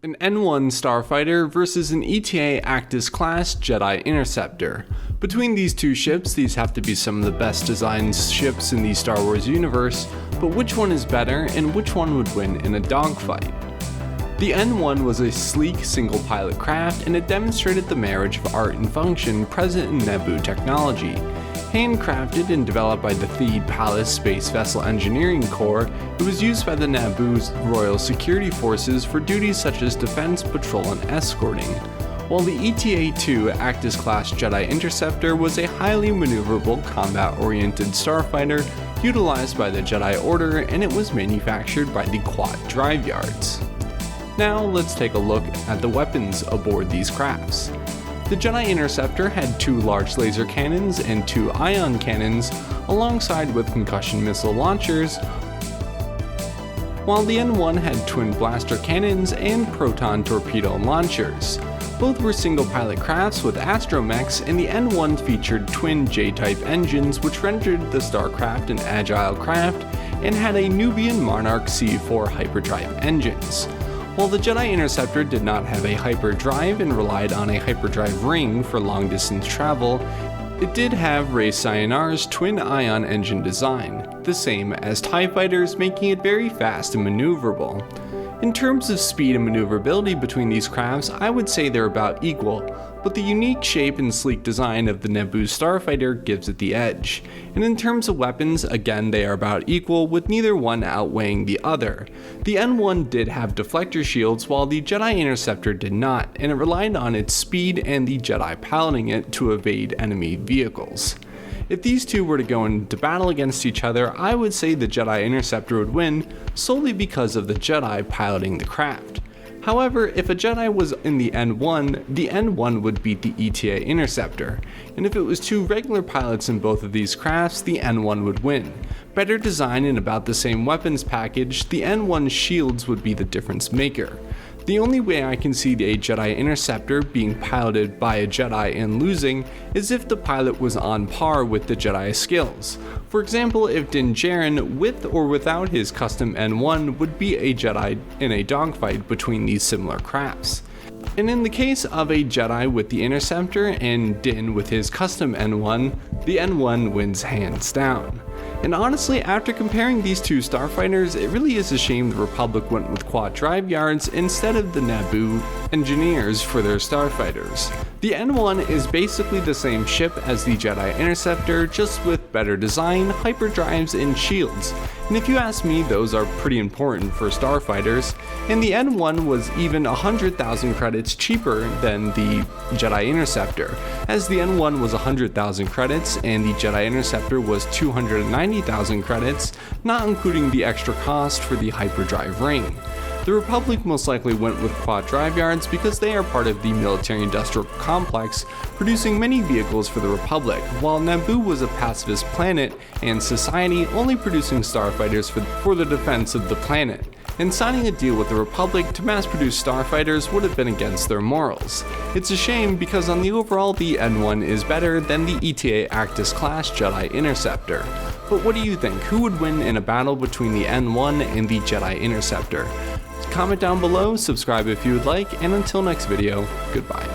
An N-1 Starfighter versus an Eta-2 Actis-class Jedi Interceptor. Between these two ships, these have to be some of the best designed ships in the Star Wars universe, but which one is better and which one would win in a dogfight? The N-1 was a sleek single-pilot craft, and it demonstrated the marriage of art and function present in Naboo technology. Handcrafted and developed by the Theed Palace Space Vessel Engineering Corps, it was used by the Naboo's Royal Security Forces for duties such as defense, patrol, and escorting, while the Eta-2 Actis-class Jedi Interceptor was a highly maneuverable, combat-oriented starfighter utilized by the Jedi Order, and it was manufactured by the Kuat drive yards. Now let's take a look at the weapons aboard these crafts. The Jedi Interceptor had 2 large laser cannons and 2 ion cannons, alongside with concussion missile launchers, while the N-1 had twin blaster cannons and proton torpedo launchers. Both were single-pilot crafts with astromechs, and the N-1 featured twin J-type engines, which rendered the Starcraft an agile craft, and had a Nubian Monarch C4 hyperdrive engines. While the Jedi Interceptor did not have a hyperdrive and relied on a hyperdrive ring for long-distance travel, it did have Rey Sayonar's twin-ion engine design, the same as TIE fighters, making it very fast and maneuverable. In terms of speed and maneuverability between these crafts, I would say they're about equal, but the unique shape and sleek design of the Naboo Starfighter gives it the edge. And in terms of weapons, again they are about equal, with neither one outweighing the other. The N-1 did have deflector shields, while the Jedi Interceptor did not, and it relied on its speed and the Jedi piloting it to evade enemy vehicles. If these two were to go into battle against each other, I would say the Jedi Interceptor would win, solely because of the Jedi piloting the craft. However, if a Jedi was in the N-1, the N-1 would beat the Eta Interceptor, and if it was 2 regular pilots in both of these crafts, the N-1 would win. Better design and about the same weapons package, the N-1's shields would be the difference maker. The only way I can see a Jedi Interceptor being piloted by a Jedi and losing is if the pilot was on par with the Jedi skills. For example, if Din Djarin, with or without his custom N-1, would be a Jedi in a dogfight between these similar crafts. And in the case of a Jedi with the Interceptor and Din with his custom N-1, the N-1 wins hands down. And honestly, after comparing these two starfighters, it really is a shame the Republic went with Kuat drive yards instead of the Naboo engineers for their starfighters. The N-1 is basically the same ship as the Jedi Interceptor, just with better design, hyperdrives, and shields. And if you ask me, those are pretty important for starfighters, and the N-1 was even 100,000 credits cheaper than the Jedi Interceptor, as the N-1 was 100,000 credits and the Jedi Interceptor was 290,000 credits, not including the extra cost for the hyperdrive ring. The Republic most likely went with Kuat drive yards because they are part of the military-industrial complex, producing many vehicles for the Republic, while Naboo was a pacifist planet and society only producing starfighters for the defense of the planet, and signing a deal with the Republic to mass-produce starfighters would have been against their morals. It's a shame because on the overall the N-1 is better than the Eta Actis-class Jedi Interceptor. But what do you think? Who would win in a battle between the N-1 and the Jedi Interceptor? Comment down below, subscribe if you would like, and until next video, goodbye.